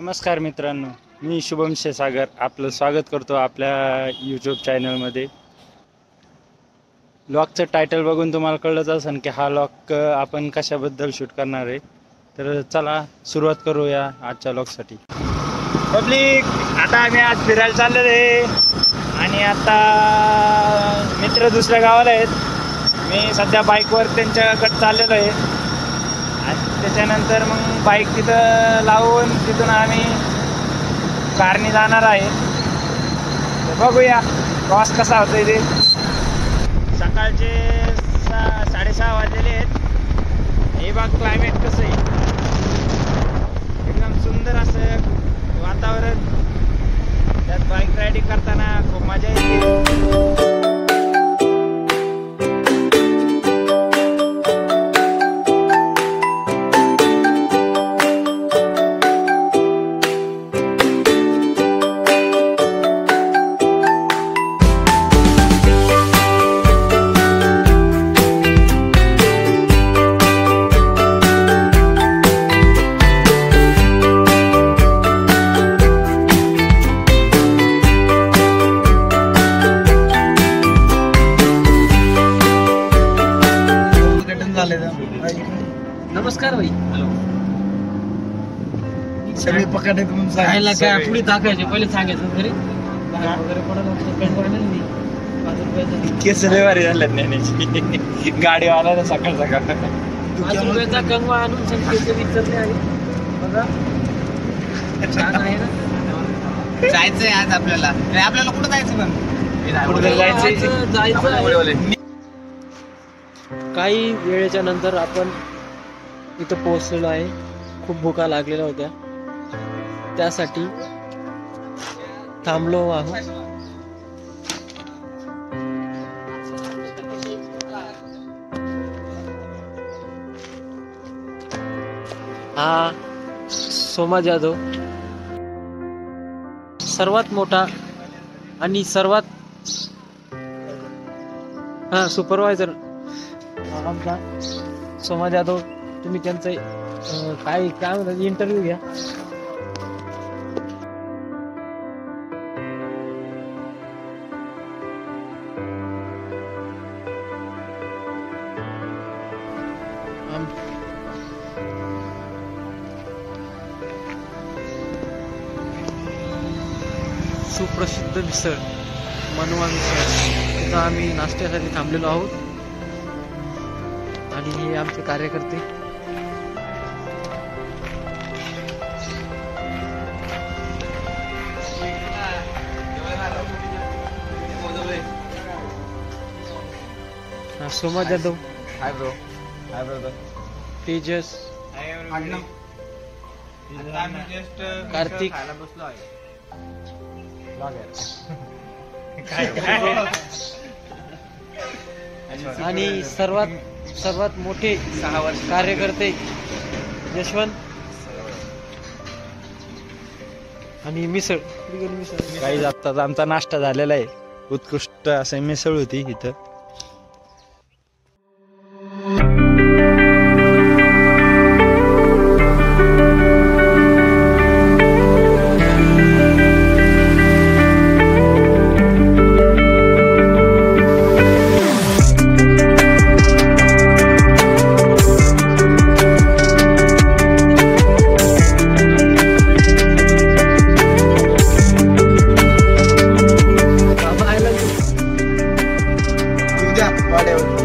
नमस्कार मित्रांनो, मी शुभम क्षीरसागर आपलं स्वागत करतो आपल्या यूट्यूब चॅनलमध्ये. लॉकचं टायटल बघून तुम्हाला कळलंच असेल की हा लॉक आपण कशाबद्दल शूट करणार आहे. तर चला सुरुवात करूया आजच्या लॉकसाठी. पब्लिक, आता आम्ही आज फिरायला चाललेलो आहे आणि आता मित्र दुसऱ्या गावाला आहेत. मी सध्या बाईकवर त्यांच्याकडे चाललेलो आहे आणि त्याच्यानंतर मग बाईक तिथं लावून तिथून आम्ही कारने जाणार आहे. बघूया प्रवास कसा होतोय ते. सकाळचे 6:30 वाजलेले आहेत. हे बघ क्लायमेट कसं आहे, एकदम सुंदर असं वातावरण. त्यात बाईक रायडिंग करताना खूप मजा येते. नमस्कार भाई. सगळे पकडे म्हणून खायला काय पुढे टाकायचे, पहिले सांगायचं घरी वगैरे पडत. केस रविवारी झाल्यात नेण्याची गाडीवाला ना सकाळ सकाळ 5 रुपयाचा कंगवा आणून संख्येचे विचारले आहे. बघा छान आहे ना. जायचंय आज आपल्याला. आपल्याला कुठं जायचं पण कुठं जायचं. काही वेळेच्या नंतर आपण इथं पोहोचलेलो आहे. खूप भुका लागलेल्या होत्या, त्यासाठी थांबलो आहोत. हा सोमा जाधव, सर्वात मोठा आणि सर्वात सुपरवायझर आमचा सोमा जाधव. तुम्ही त्यांचं काय म्हणतात इंटरव्ह्यू घ्या. सुप्रसिद्ध मिसळ मनवा मिसळ, तिथं आम्ही नाश्त्यासाठी थांबलेलो आहोत. आणि हे आमचे कार्यकर्ते. Soma Jadhav, hi bro. Hi brother. Tejas, Kartik बसलो आहे. आणि सर्वात मोठे 6 वर्ष कार्यकर्ते यशवंत. आणि मिसळ काही जातात. आमचा नाश्ता झालेला आहे. उत्कृष्ट असं मिसळ होती इथं.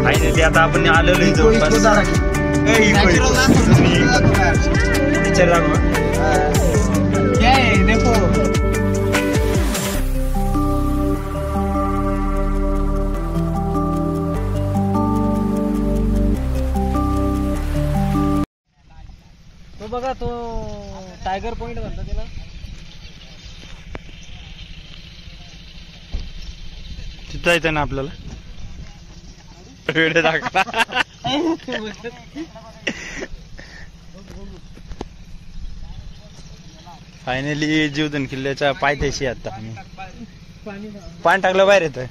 फायनली आता आपण आलेलो इथं. तो बघा, तो टायगर पॉइंट म्हणतात त्याला. तिथं जायचं ना आपल्याला. वेळ दाखवा. फायनली जीवधन किल्ल्याच्या पायथ्याशी आता आम्ही. पाणी टाकलं बाहेर येतं.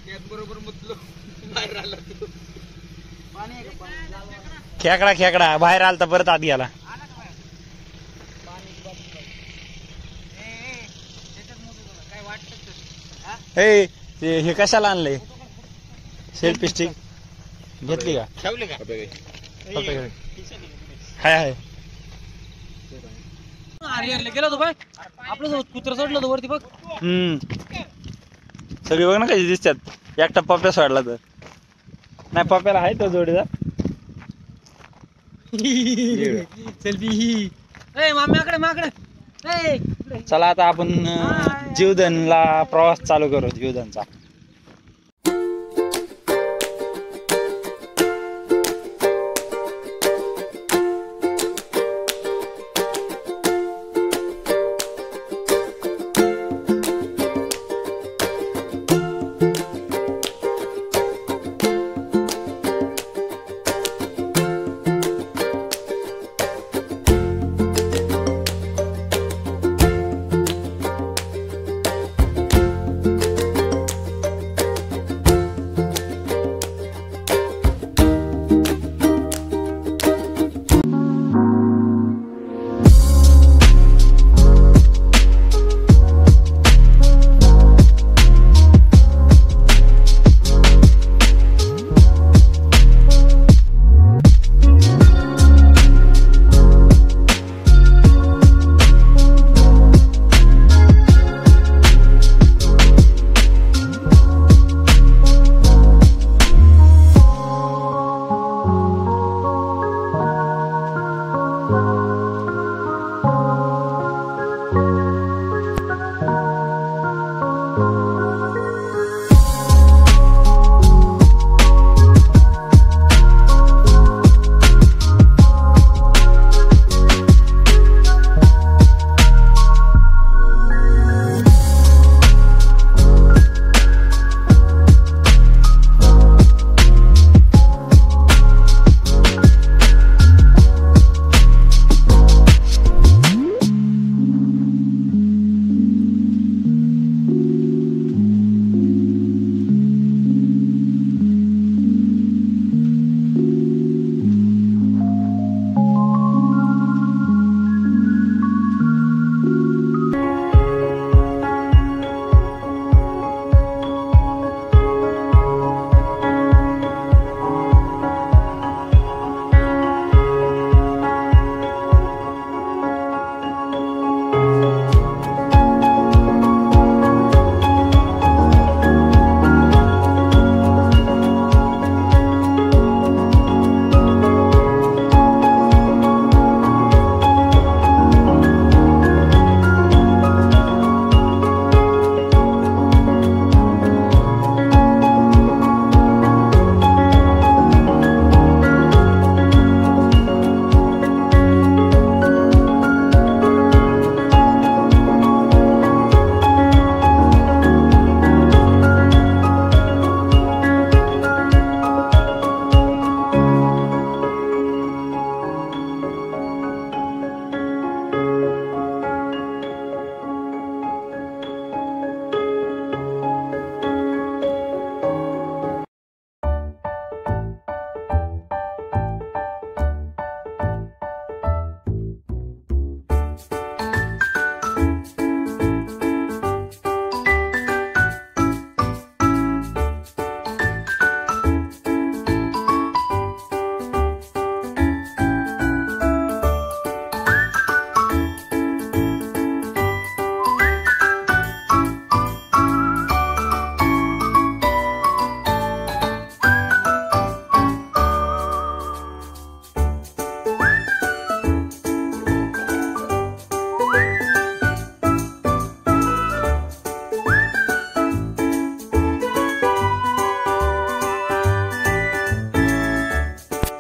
खेकडा बाहेर आलता, परत आत गेला. हे कशाला आणलंय सेल्फी स्टिक घेतली का ठेवले का पप्पाकडे हाय अरे गेला तो बाय आपलं कुत्र सोडलं होतं वरती बघ. सगळी बघ ना कशी दिसतात एकटा पप्प्या सोडला तर नाही पप्प्याला आहे तो जोडीदार सेल्फी माम्याकडे माकडे. चला आता आपण जीवधनला प्रवास चालू करू जीवधनचा.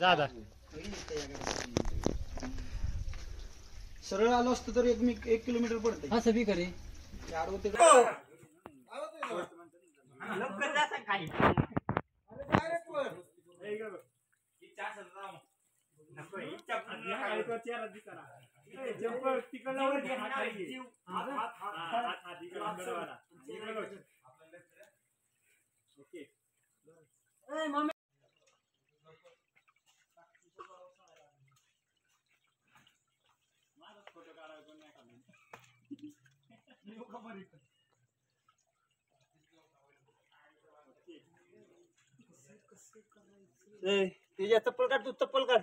दादा सरळ आलो असतो तर 1 किलोमीटर पडते. हा सभी करे तुझ्या चप्पल काढ, तू चप्पल काढ.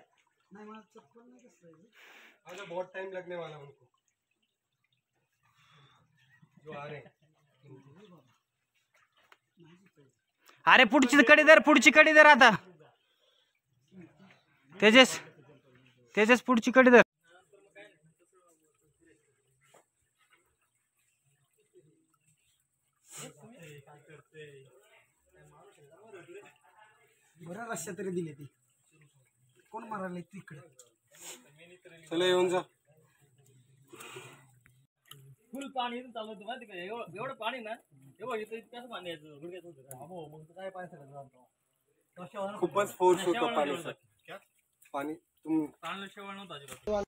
बहुत टाइम लगने वाला उनको जो आ रहे. अरे पुढची कडी धर, पुढची कडी धर आता. तेजस तेजस पुढची कडी धर. बरं रश्या तरी दिली ती. कोण मारायला तिकडे? चला येऊन जा. फुल पाणी इथून चालू होतं माहिती का? एवढं पाणी ना, एवढं इथं कसं पाणी यायचं गुडघ्यात होतं. मग काय पाणी सगळं खूपच फोर्स होतो पाण्याचा. पाणी तुम पाणी शेवळ नव्हतं अजिबात.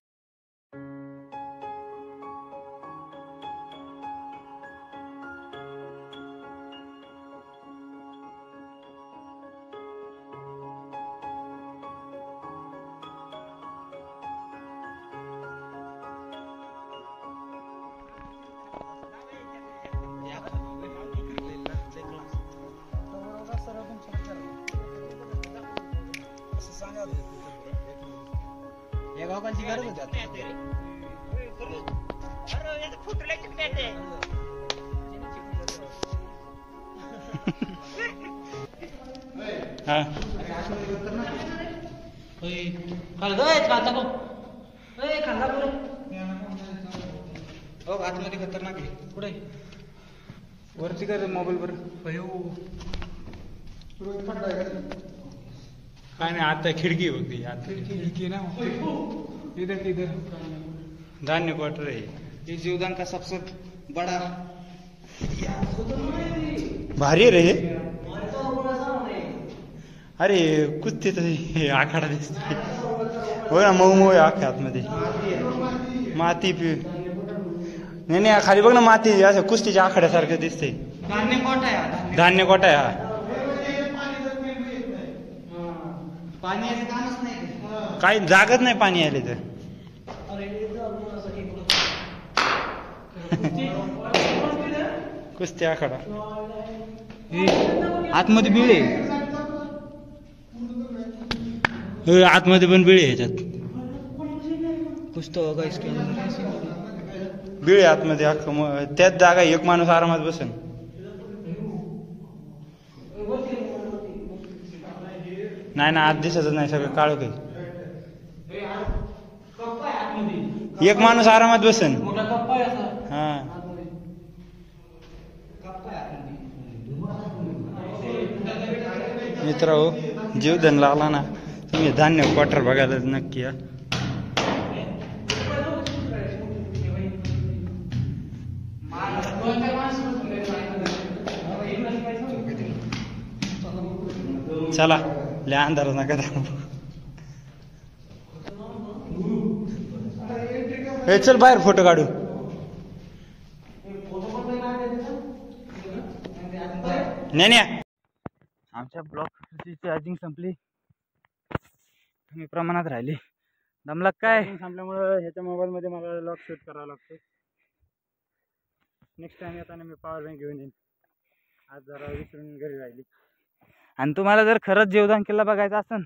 या गावकांची गरज होती. हा हो आतमध्ये खतरनाक आहे. कुठे वरती कर मोबाईल वर. काय नाही आता खिडकी बघते. खिड़की ना इधर इधर धान्य क्वार्टर आहे. ये जीवदान का सबसे बड़ा भारी रे. अरे कुस्ती तर हे आखाडा दिसतोय. हो ना, मऊ मऊ आख्या आतमध्ये माती नाही नाही, खाली बघ ना माती, असं कुस्तीच्या आखाड्यासारखं दिसतंय. धान्य कोट आहे. धान्य कोटा आहे हा. पाणी याचं कामच नाही. काही जागत नाही पाणी आले तर. कुस्ती आखाडा आतमध्ये बिळ आहे. आतमध्ये पण बिळे ह्याच्यात. कुछ तो होगा इसके अंदर. बिळे आतमध्ये अख्खं. त्याच जागा एक माणूस आरामात बसेल. नाही ना, आत दिसतच नाही, सगळं काळं काही. एक माणूस आरामात बसेल. हा मित्र हो, जीवधन लागला ना, तुम्ही धान्य क्वार्टर बघायला नक्की या. चला, लय अंधार नका थांबू. हे चल बाहेर फोटो काढू. नाही आमच्या ब्लॉकची चार्जिंग संपली, कमी प्रमाणात राहिली. दमला काय संपल्यामुळे ह्याच्या मोबाईल मध्ये मला लॉक शूट करावा लागतो. नेक्स्ट टाइम येताना मी पॉवर बँक घेऊन येईन. आज जरा विसरून घरी राहिली. आणि तुम्हाला जर खरंच जीवदान किल्ला बघायचा असेल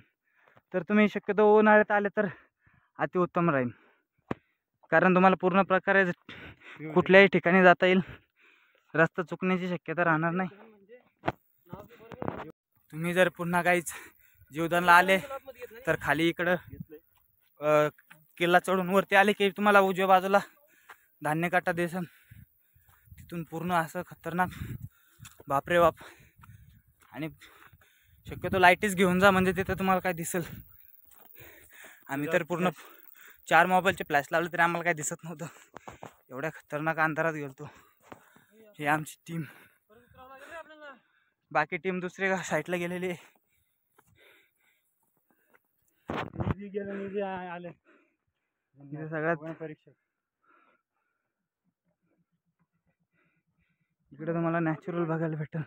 तर तुम्ही शक्यतो उन्हाळ्यात आले तर अतिउत्तम राहील. कारण तुम्हाला पूर्ण प्रकारे कुठल्याही ठिकाणी जाता येईल. रस्ता चुकण्याची शक्यता राहणार नाही. तुम्ही जर पुन्हा काहीच जीवदानला आले तर खाली इकडं किल्ला चढून वरती आले की तुम्हाला उजव्या बाजूला धान्य काटा दिसेल. तिथून पूर्ण असं खतरनाक, बापरे बाप. आणि शक्यतो लाईटीच घेऊन जा, म्हणजे तिथं तुम्हाला काय दिसेल. आम्ही तर पूर्ण 4 मोबाईलचे फ्लॅश लावले तरी आम्हाला काय दिसत नव्हतं. एवढ्या खतरनाक अंधारात गेलतो. हे आमची टीम, बाकी टीम दुसऱ्या साईडला गेलेली आहे. आले सगळ्यात परीक्षा. इकडे तुम्हाला नॅचरल बघायला भेटेल.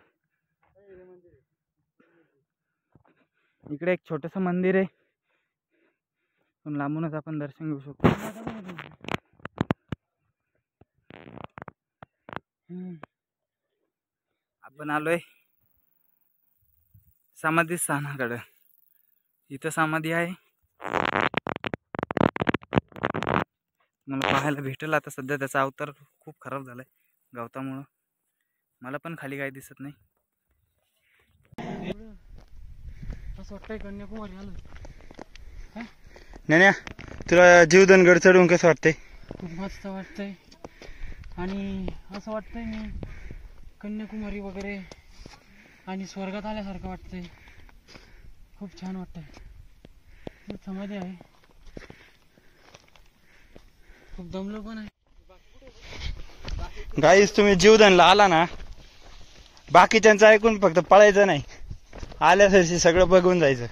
इकडे एक छोटंसं मंदिर आहे, पण लांबूनच आपण दर्शन घेऊ शकतो. आपण आलोय समाधी स्थानाकडं. इथं समाधी आहे, मला पाहायला भेटेल. आता सध्या त्याचा अवतार खूप खराब झालाय गवतामुळं. मला पण खाली काही दिसत नाही. असं वाटतंय कन्याकुमारी आलं. नाही तुला जीवधनगड चढून कसं वाटतंय? खूप मस्त वाटतंय आणि असं वाटतंय मी कन्याकुमारी वगैरे आणि स्वर्गात आल्यासारखं वाटतंय. खूप छान वाटतंय. खूप समाधी आहे, खूप दमलो पण आहे. गाईस तुम्ही जीवधनला आला ना, बाकीच्यांचं ऐकून फक्त पळायचं नाही, आल्यासारखी सगळं बघून जायचं.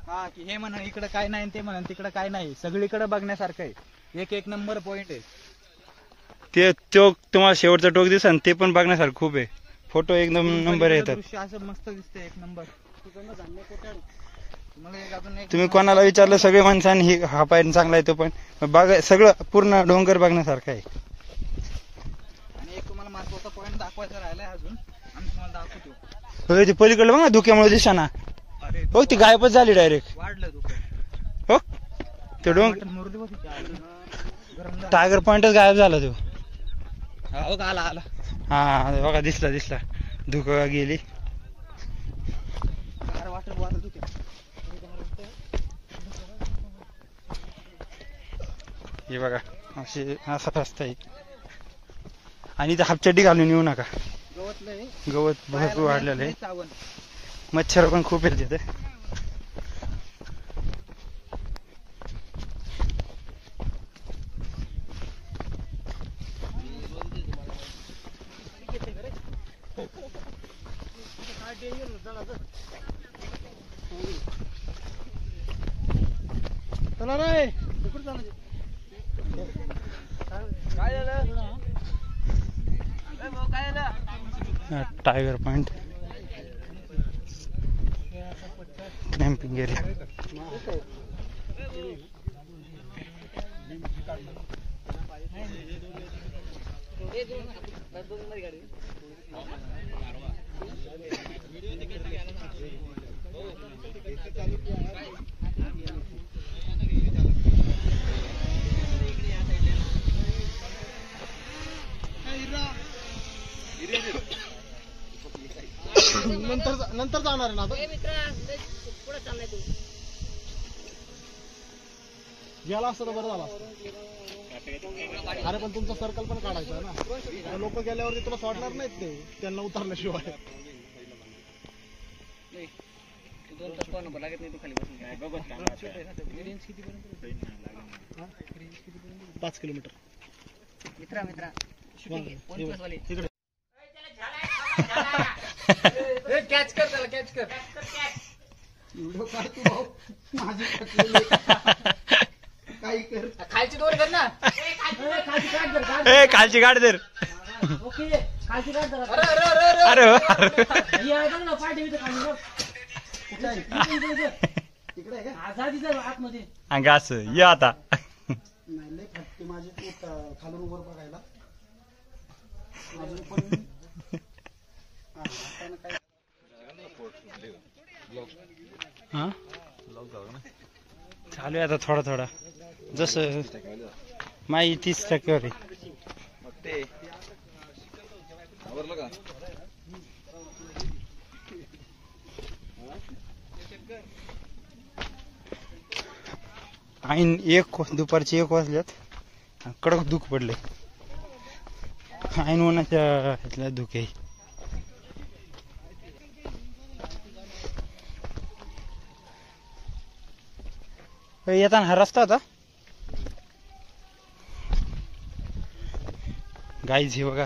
हा की हे म्हणा इकडं काय नाही, ते म्हणा तिकडं काय नाही, सगळीकडे बघण्यासारखं आहे. एक नंबर पॉइंट आहे ते. तो तुम्हाला शेवटचा टोक दिसन ते पण बघण्यासारखं खूप आहे. फोटो एकदम नंबर येतात. दृश्य असं मस्त दिसतंय, एक नंबर. तुम्ही कोणाला विचारलं सगळे माणसांनी हा पॉइंट चांगला आहे, तो पण बघा, सगळं पूर्ण डोंगर बघण्यासारखं आहे. आणि एक तुम्हाला महत्वाचा पॉइंट दाखवायचा राहिलाय अजून, आम्ही तुम्हाला दाखवतो. ते पलीकडलं बघ ना, धुक्यामुळे दिसाना. हो ती गायबच झाली डायरेक्ट. वाढलं धुकं. हो ते टायगर पॉइंटच गायब झाला तो. हो का, आला हा बघा, दिसला धुकं गेली. हे बघा असा रस्ता आहे. आणि इथे हापचड्डी घालून येऊ नका, गवत भरपूर वाढलेलं आहे. मच्छर पण खूप आहेत तिथे. चला रे. Tiger point camping area. नंतर जाणार आहे ना आता. गेला असतं तर बरं झालं असतं. अरे पण तुमचं सर्कल पण काढायचं आहे ना. लोक गेल्यावरती तुला सोडणार नाहीत ते, त्यांना उतरल्याशिवाय. पाच किलोमीटर. कॅच कर त्याला, कॅच कर. काही कर, खालची दोरी कर ना. खालची गाड दर. ओके, खालची काढ जरा. अरे ही आहे बघ ना, पाठी इथे खाली बघ. तिकडे आहे का? आझादी जर आतमध्ये. अंगास ये आता. नाही लय फटके माझे खालून वर बघायला. अजून पण हा चालू आहे आता थोडा जसं माई 30% आहे. ऐन दुपारची 1 वाजल्यात, कडक धूक पडले. ऐन उन्हाच्या धुके. येताना हा रस्ता होता गाईज. हे बघा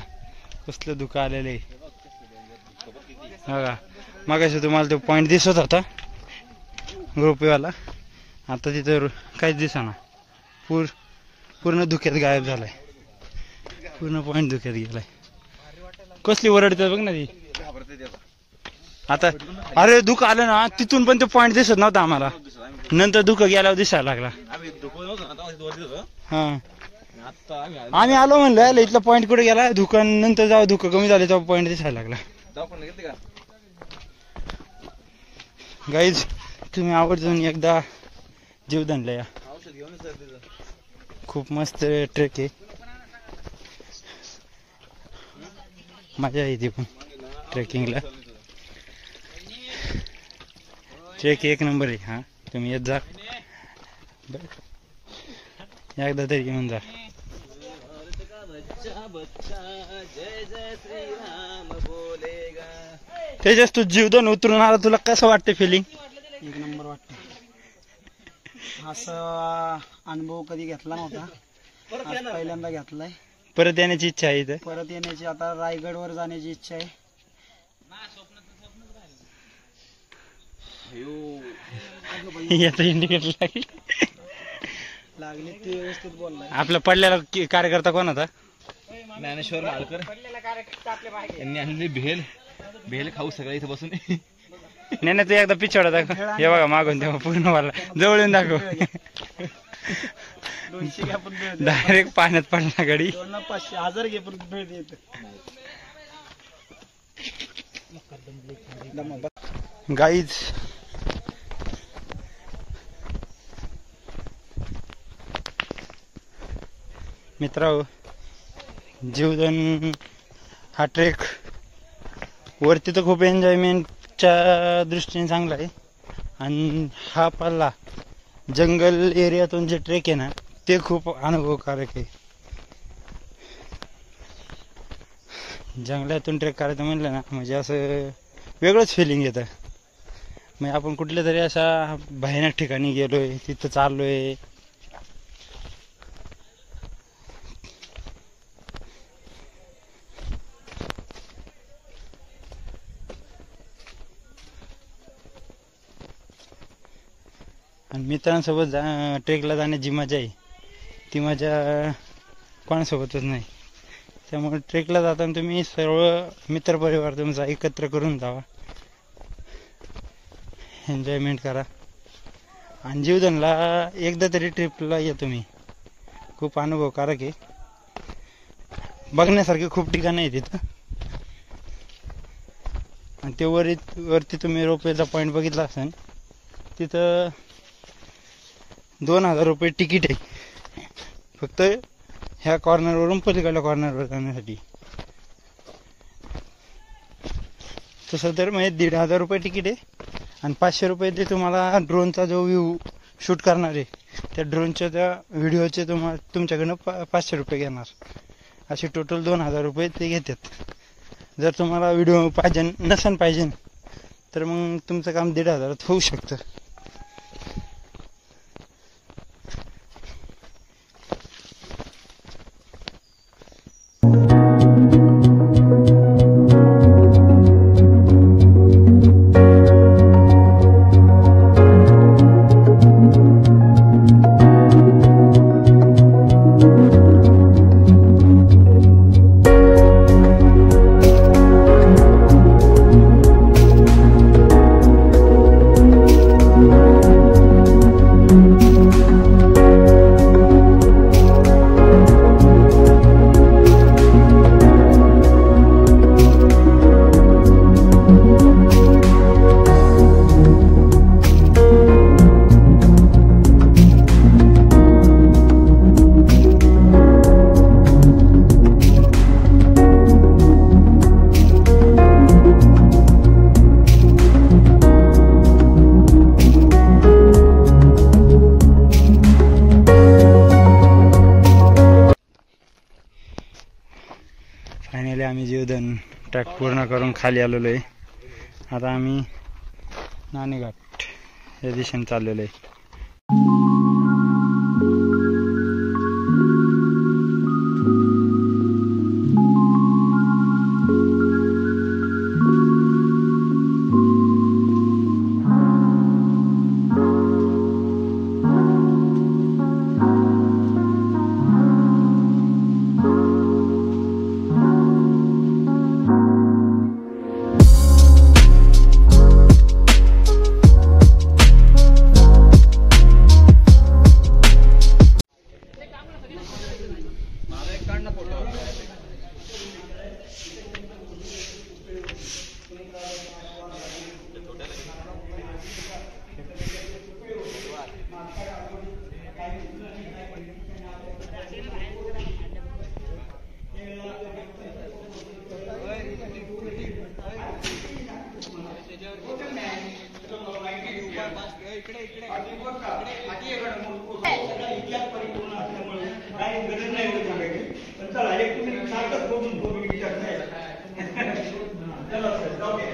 कसलं धुकं आलेलं आहे बघा. मगाशी तुम्हाला तो पॉइंट दिसत होता ग्रुपवाला, आता तिथं काहीच दिसेना. पूर्ण धुक्यात गायब झालाय. पूर्ण पॉइंट धुक्यात गेलाय. कसली ओरडते बघ ना ती आता. अरे धुकं आलं ना तिथून पण तो पॉइंट दिसत नव्हता आम्हाला, नंतर धुकं गेल्यावर दिसायला लागला. हा आम्ही आलो म्हणलं याला इथला पॉइंट कुठे गेला, धुकं नंतर जाऊ धुकं कमी झाले तेव्हा पॉइंट दिसायला लागला. गाईज तुम्ही आवर्जून एकदा जीवदानला या, खूप मस्त ट्रेक आहे, मजा येते पण ट्रेकिंगला. ट्रेक एक नंबर आहे. हा तुम्ही येत जा, एकदा तरी घेऊन जा. तेजस तू जीवदान उतरून आला, तुला कसं वाटतं फिलिंग? एक नंबर वाटतं. असा अनुभव कधी घेतला नव्हता, आज पहिल्यांदा घेतलाय. परत येण्याची इच्छा आहे इथं. परत येण्याची, आता रायगडवर जाण्याची इच्छा आहे. याचा इंडिकेटर लागली ती व्यवस्थित बोललाय. आपला पडलेला कार्यकर्ता कोण होता? ज्ञानेश्वर मालकर यांनी आणली भेल. भेल खाऊ सगळं इथं बसून. नाही ना, तू एकदा पिछाडा दाखव. हे बघा मागून तेव्हा पूर्ण वाला जवळून दाखव. 200 घ्या पण भेळ डायरेक्ट पाण्यात पडला गाडी. 500 1000 घे पण भेळ देत. गाईज मित्रांनो, जीवदान हा ट्रेक वरती तर खूप एन्जॉयमेंटच्या दृष्टीने चांगला आहे, आणि हा पल्ला जंगल एरियातून जे ट्रेक आहे ना ते खूप अनुभवकारक आहे. जंगलातून ट्रेक करायचं म्हणलं ना म्हणजे असं वेगळंच फिलिंग येतं. म्हणजे आपण कुठल्या तरी अशा भयानक ठिकाणी गेलोय, तिथं चाललोय. आणि मित्रांसोबत ट्रेकला जाण्याची मजा आहे ती मजा कोणासोबतच नाही. त्यामुळे ट्रेकला जाताना तुम्ही सर्व मित्रपरिवार तुमचा एकत्र करून जावा, एन्जॉयमेंट करा. आणि जीवदानला एकदा तरी ट्रिपला या तुम्ही, खूप अनुभवकारक आहे. बघण्यासारखे खूप ठिकाणं आहे तिथं. आणि ते वरती तुम्ही रोपवेचा पॉईंट बघितला असेल, तिथं 2000 रुपये तिकीट आहे फक्त ह्या कॉर्नरवरून पलीकडल्या कॉर्नरवर जाण्यासाठी. तसं तर म्हणजे 1500 रुपये तिकीट आहे, आणि 500 रुपये ते तुम्हाला ड्रोनचा जो व्ह्यू शूट करणार आहे त्या ड्रोनच्या त्या व्हिडिओचे तुमच्याकडनं 500 रुपये घेणार. असे टोटल 2000 रुपये ते घेतात. जर तुम्हाला व्हिडिओ पाहिजे नसेल पाहिजे तर मग तुमचं काम 1500 होऊ शकतं. फायनली आम्ही जीवदान ट्रॅक पूर्ण करून खाली आलेलो आहे. आता आम्ही नाणेघाट या दिशेने चाललेलो आहे. इतिहास परिपूर्ण असल्यामुळे काही गरज नाही एवढं सांगायची. पण चला एक तुम्ही सारखंच बोलून विचार नाही. चला जाऊ दे.